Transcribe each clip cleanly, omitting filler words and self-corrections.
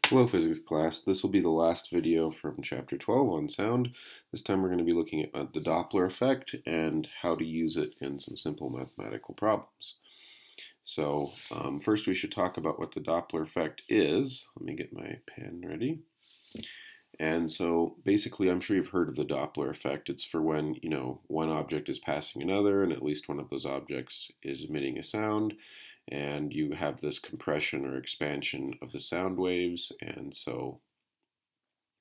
Hello physics class, this will be the last video from chapter 12 on sound. This time we're going to be looking at the Doppler effect and how to use it in some simple mathematical problems. So first we should talk about what the Doppler effect is. Let me get my pen ready. And so basically I'm sure you've heard of the Doppler effect. It's for when, one object is passing another and at least one of those objects is emitting a sound, and you have this compression or expansion of the sound waves, and so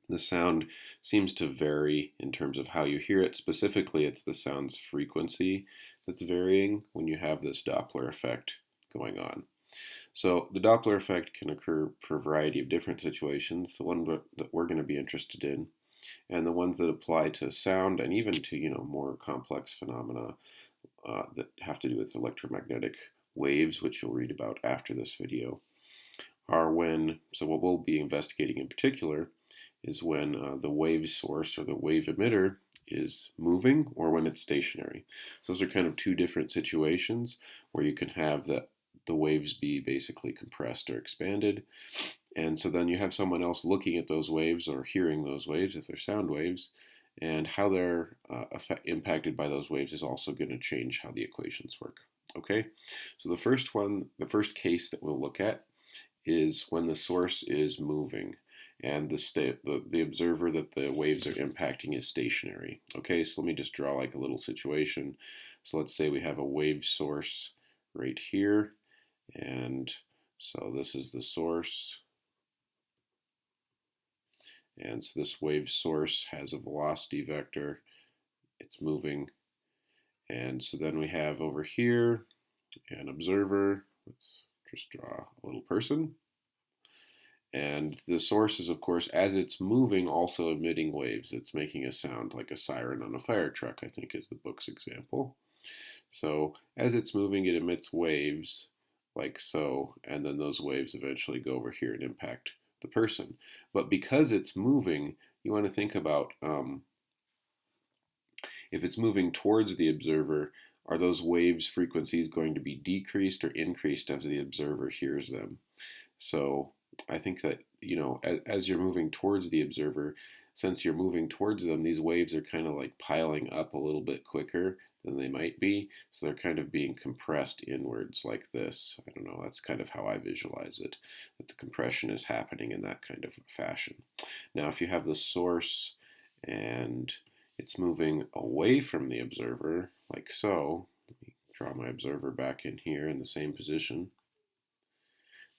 the sound seems to vary in terms of how you hear it. Specifically, it's the sound's frequency that's varying when you have this Doppler effect going on. So the Doppler effect can occur for a variety of different situations. The one that we're going to be interested in, and the ones that apply to sound and even to more complex phenomena that have to do with electromagnetic waves, which you'll read about after this video, are so what we'll be investigating in particular is when the wave source or the wave emitter is moving or when it's stationary. So those are kind of two different situations where you can have the waves be basically compressed or expanded. And so then you have someone else looking at those waves or hearing those waves if they're sound waves, and how they're impacted by those waves is also going to change how the equations work. Okay, so the first case that we'll look at is when the source is moving and the observer that the waves are impacting is stationary. Okay, so let me just draw like a little situation. So let's say we have a wave source right here, and so this is the source, and so this wave source has a velocity vector, it's moving, and so then we have over here an observer. Let's just draw a little person. And the source is, of course, as it's moving, also emitting waves. It's making a sound like a siren on a fire truck, I think is the book's example. So as it's moving, it emits waves like so, and then those waves eventually go over here and impact the person. But because it's moving, you want to think about if it's moving towards the observer, are those waves' frequencies going to be decreased or increased as the observer hears them? So I think that, as you're moving towards the observer, since you're moving towards them, these waves are kind of like piling up a little bit quicker than they might be. So they're kind of being compressed inwards like this. I don't know, that's kind of how I visualize it, that the compression is happening in that kind of fashion. Now, if you have the source and it's moving away from the observer, like so, let me draw my observer back in here in the same position.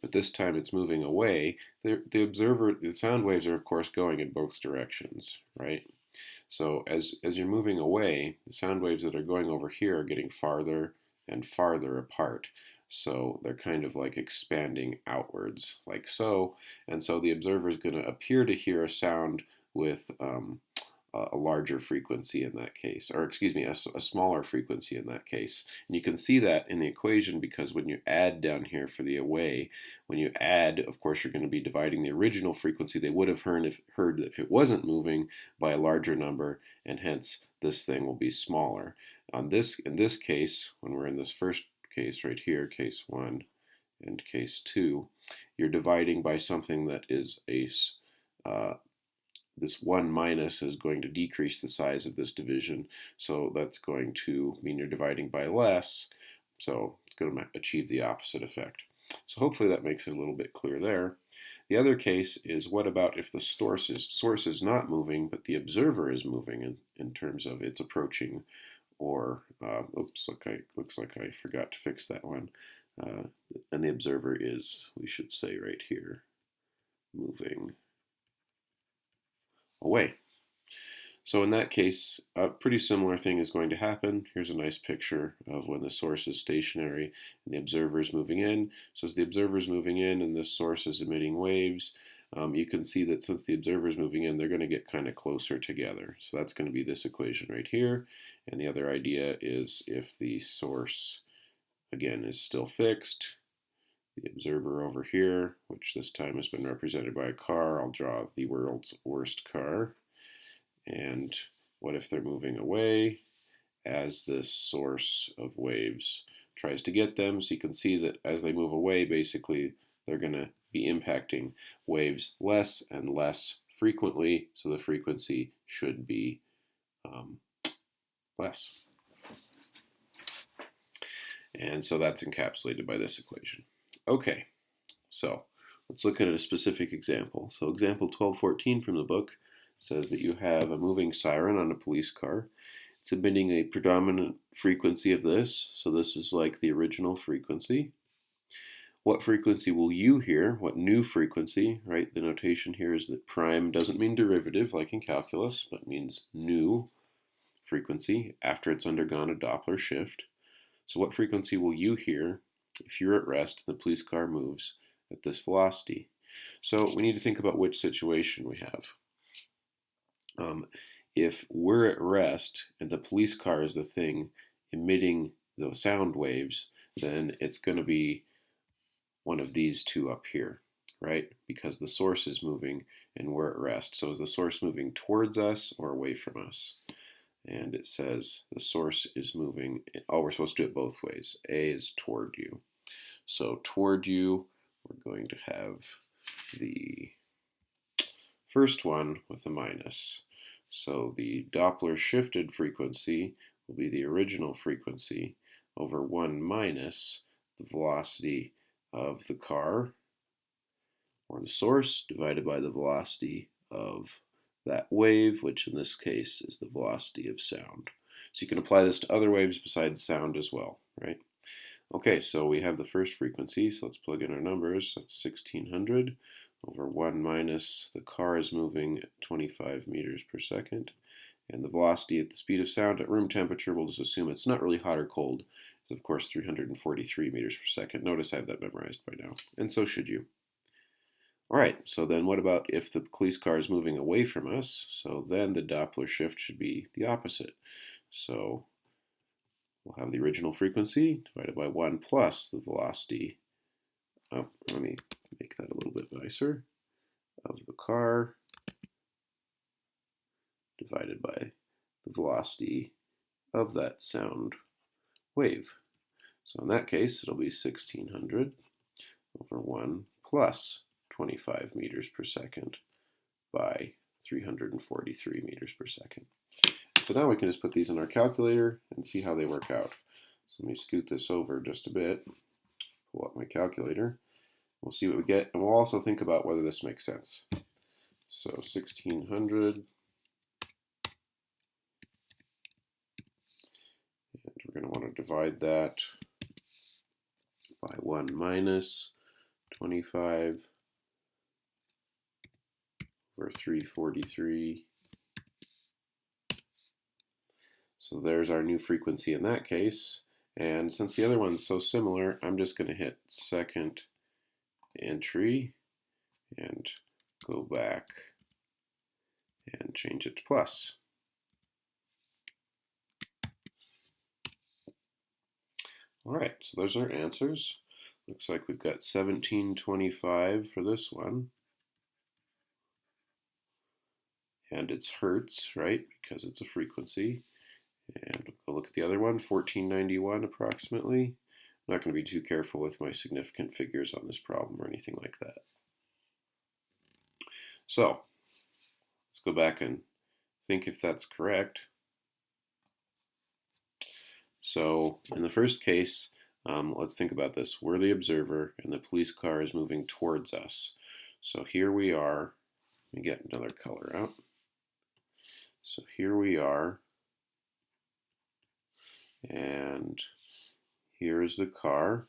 But this time it's moving away. The sound waves are of course going in both directions, right? So as you're moving away, the sound waves that are going over here are getting farther and farther apart. So they're kind of like expanding outwards, like so. And so the observer is going to appear to hear a sound with a larger frequency in that case, or excuse me, a smaller frequency in that case. And you can see that in the equation because when you add down here for the away, when you add, of course, you're going to be dividing the original frequency they would have heard if it wasn't moving by a larger number, and hence this thing will be smaller. In this case, when we're in this first case right here, case 1 and case 2, you're dividing by something that is this 1 minus is going to decrease the size of this division, so that's going to mean you're dividing by less, so it's going to achieve the opposite effect. So hopefully that makes it a little bit clear there. The other case is, what about if the source is not moving, but the observer is moving in terms of its approaching, or, oops, looks like I forgot to fix that one, and the observer is, we should say right here, moving away. So in that case, a pretty similar thing is going to happen. Here's a nice picture of when the source is stationary and the observer is moving in. So as the observer is moving in and this source is emitting waves, you can see that since the observer is moving in, they're going to get kind of closer together. So that's going to be this equation right here. And the other idea is if the source, again, is still fixed, the observer over here, which this time has been represented by a car, I'll draw the world's worst car. And what if they're moving away as this source of waves tries to get them? So you can see that as they move away, basically they're going to be impacting waves less and less frequently, so the frequency should be less. And so that's encapsulated by this equation. Okay, so let's look at a specific example. So example 1214 from the book says that you have a moving siren on a police car. It's emitting a predominant frequency of this, so this is like the original frequency. What frequency will you hear? What new frequency, right? The notation here is that prime doesn't mean derivative like in calculus, but means new frequency after it's undergone a Doppler shift. So what frequency will you hear if you're at rest and the police car moves at this velocity? So we need to think about which situation we have. If we're at rest and the police car is the thing emitting the sound waves, then it's going to be one of these two up here, right? Because the source is moving and we're at rest. So is the source moving towards us or away from us? And it says the source is moving, we're supposed to do it both ways. A is toward you. So toward you, we're going to have the first one with a minus. So the Doppler shifted frequency will be the original frequency over 1 minus the velocity of the car, or the source, divided by the velocity of that wave, which in this case is the velocity of sound. So you can apply this to other waves besides sound as well, right? Okay, so we have the first frequency, so let's plug in our numbers. That's 1600 over 1 minus the car is moving at 25 meters per second. And the velocity at the speed of sound at room temperature, we'll just assume it's not really hot or cold. It's of course 343 meters per second. Notice I have that memorized by now, and so should you. All right, so then what about if the police car is moving away from us? So then the Doppler shift should be the opposite. So we'll have the original frequency divided by 1 plus the velocity. Oh, let me make that a little bit nicer. Of the car divided by the velocity of that sound wave. So in that case, it'll be 1600 over 1 plus 25 meters per second by 343 meters per second. So now we can just put these in our calculator and see how they work out. So let me scoot this over just a bit, pull up my calculator. We'll see what we get, and we'll also think about whether this makes sense. So 1600, and we're going to want to divide that by 1 minus 25 over 343. So there's our new frequency in that case. And since the other one's so similar, I'm just going to hit second entry and go back and change it to plus. All right, so those are our answers. Looks like we've got 1725 for this one. And it's hertz, right? Because it's a frequency. And we'll look at the other one, 1491 approximately. I'm not going to be too careful with my significant figures on this problem or anything like that. So let's go back and think if that's correct. So in the first case, let's think about this. We're the observer and the police car is moving towards us. So here we are. Let me get another color out. So here we are. And here is the car.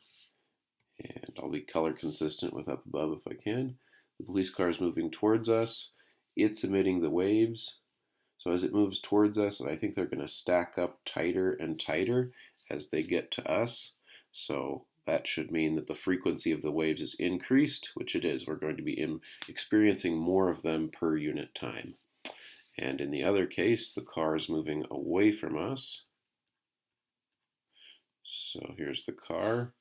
And I'll be color consistent with up above if I can. The police car is moving towards us. It's emitting the waves. So as it moves towards us, I think they're going to stack up tighter and tighter as they get to us. So that should mean that the frequency of the waves is increased, which it is. We're going to be experiencing more of them per unit time. And in the other case, the car is moving away from us. So here's the car,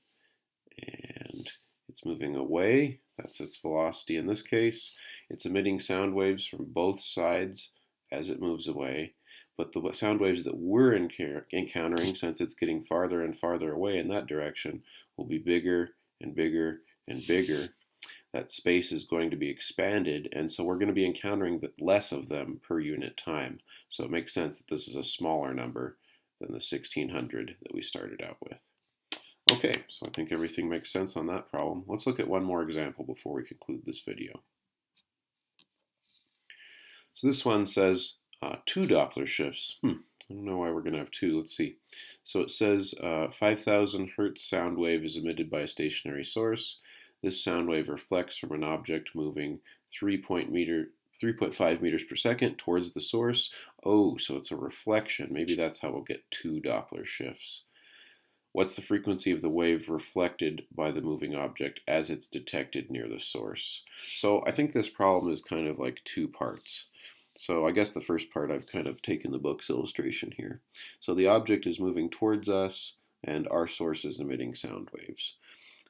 and it's moving away. That's its velocity in this case. It's emitting sound waves from both sides as it moves away. But the sound waves that we're encountering, since it's getting farther and farther away in that direction, will be bigger and bigger and bigger. that space is going to be expanded, and so we're going to be encountering less of them per unit time. So it makes sense that this is a smaller number than the 1600 that we started out with. Okay, so I think everything makes sense on that problem. Let's look at one more example before we conclude this video. So this one says 2 Doppler shifts. I don't know why we're going to have 2. Let's see. So it says 5,000 hertz sound wave is emitted by a stationary source. This sound wave reflects from an object moving 3.5 meters per second towards the source. Oh, so it's a reflection. Maybe that's how we'll get 2 Doppler shifts. What's the frequency of the wave reflected by the moving object as it's detected near the source? So I think this problem is kind of like 2 parts. So I guess the first part I've kind of taken the book's illustration here. So the object is moving towards us and our source is emitting sound waves.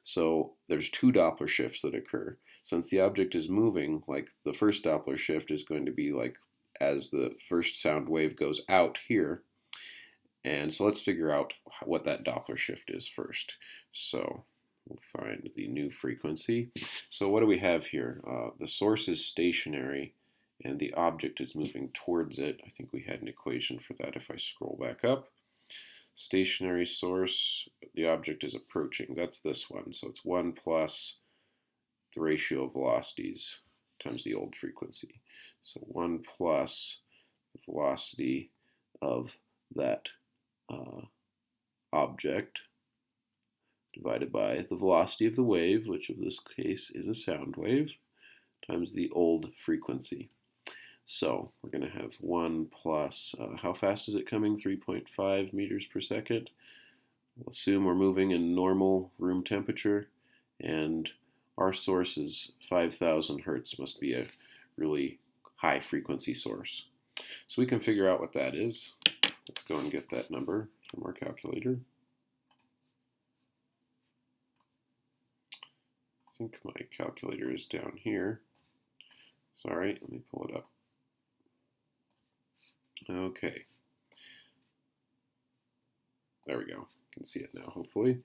So there's 2 Doppler shifts that occur. Since the object is moving, like the first Doppler shift is going to be like as the first sound wave goes out here. And so let's figure out what that Doppler shift is first. So we'll find the new frequency. So what do we have here? The source is stationary and the object is moving towards it. I think we had an equation for that if I scroll back up. Stationary source, the object is approaching. That's this one. So it's 1 plus the ratio of velocities times the old frequency. So 1 plus the velocity of that object divided by the velocity of the wave, which in this case is a sound wave, times the old frequency. So we're going to have 1 plus, how fast is it coming? 3.5 meters per second. We'll assume we're moving in normal room temperature, and our source is 5,000 hertz, must be a really high frequency source. So we can figure out what that is. Let's go and get that number from our calculator. I think my calculator is down here. Sorry, let me pull it up. Okay. There we go. You can see it now, hopefully.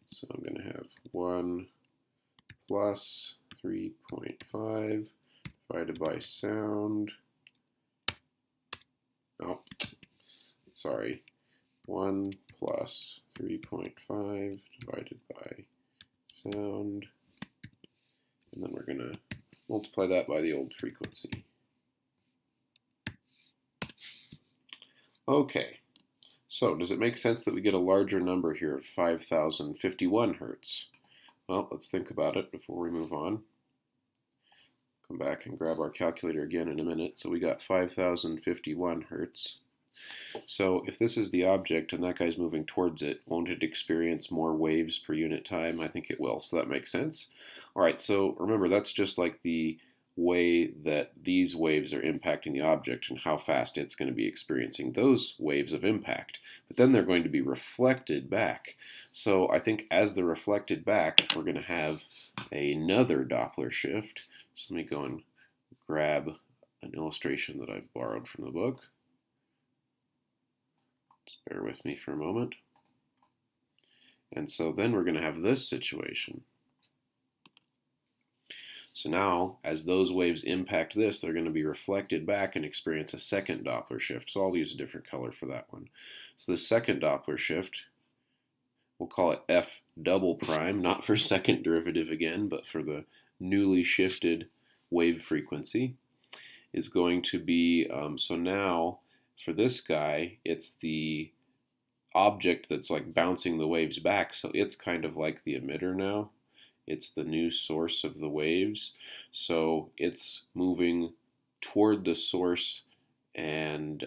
So I'm going to have 1 plus 3.5 divided by sound. Oh, sorry. 1 plus 3.5 divided by sound. And then we're going to multiply that by the old frequency. Okay, so does it make sense that we get a larger number here of 5,051 hertz? Well, let's think about it before we move on. Come back and grab our calculator again in a minute. So we got 5,051 hertz. So if this is the object and that guy's moving towards it, won't it experience more waves per unit time? I think it will, so that makes sense. All right, so remember, that's just like the way that these waves are impacting the object and how fast it's going to be experiencing those waves of impact. But then they're going to be reflected back. So I think as they're reflected back, we're going to have another Doppler shift. So let me go and grab an illustration that I've borrowed from the book. Just bear with me for a moment. And so then we're going to have this situation. So now, as those waves impact this, they're going to be reflected back and experience a second Doppler shift. So I'll use a different color for that one. So the second Doppler shift, we'll call it F double prime, not for second derivative again, but for the newly shifted wave frequency, is going to be, so now for this guy, it's the object that's like bouncing the waves back. So it's kind of like the emitter now. It's the new source of the waves. So it's moving toward the source and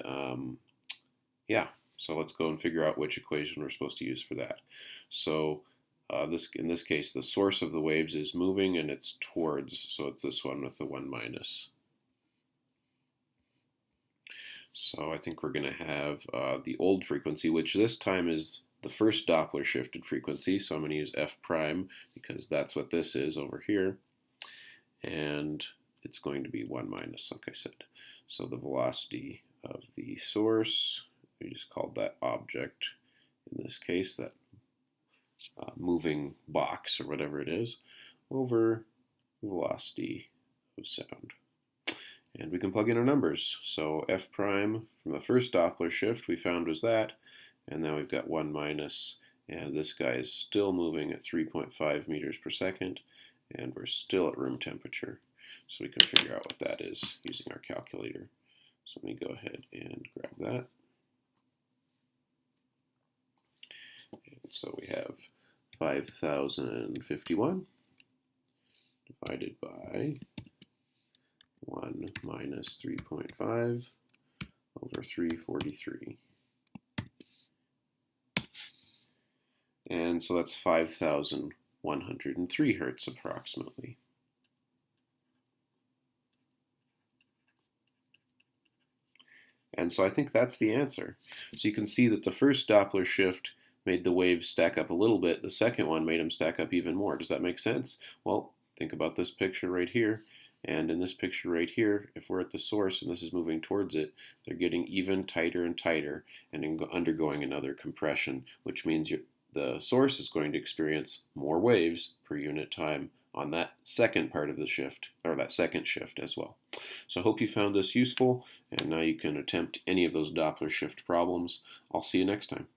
yeah, so let's go and figure out which equation we're supposed to use for that. So in this case, the source of the waves is moving and it's towards, so it's this one with the 1 minus. So I think we're going to have the old frequency, which this time is the first Doppler shifted frequency, so I'm going to use F prime because that's what this is over here, and it's going to be 1 minus, like I said. So the velocity of the source, we just called that object in this case, that moving box or whatever it is, over velocity of sound. And we can plug in our numbers. So f prime from the first Doppler shift we found was that, and now we've got 1 minus, and this guy is still moving at 3.5 meters per second, and we're still at room temperature. So we can figure out what that is using our calculator. So let me go ahead and grab that. And so we have 5,051 divided by 1 minus 3.5 over 343. And so that's 5,103 hertz approximately. And so I think that's the answer. So you can see that the first Doppler shift made the waves stack up a little bit. The second one made them stack up even more. Does that make sense? Well, think about this picture right here. And in this picture right here, if we're at the source and this is moving towards it, they're getting even tighter and tighter and undergoing another compression, which means the source is going to experience more waves per unit time on that second part of the shift, or that second shift as well. So I hope you found this useful, and now you can attempt any of those Doppler shift problems. I'll see you next time.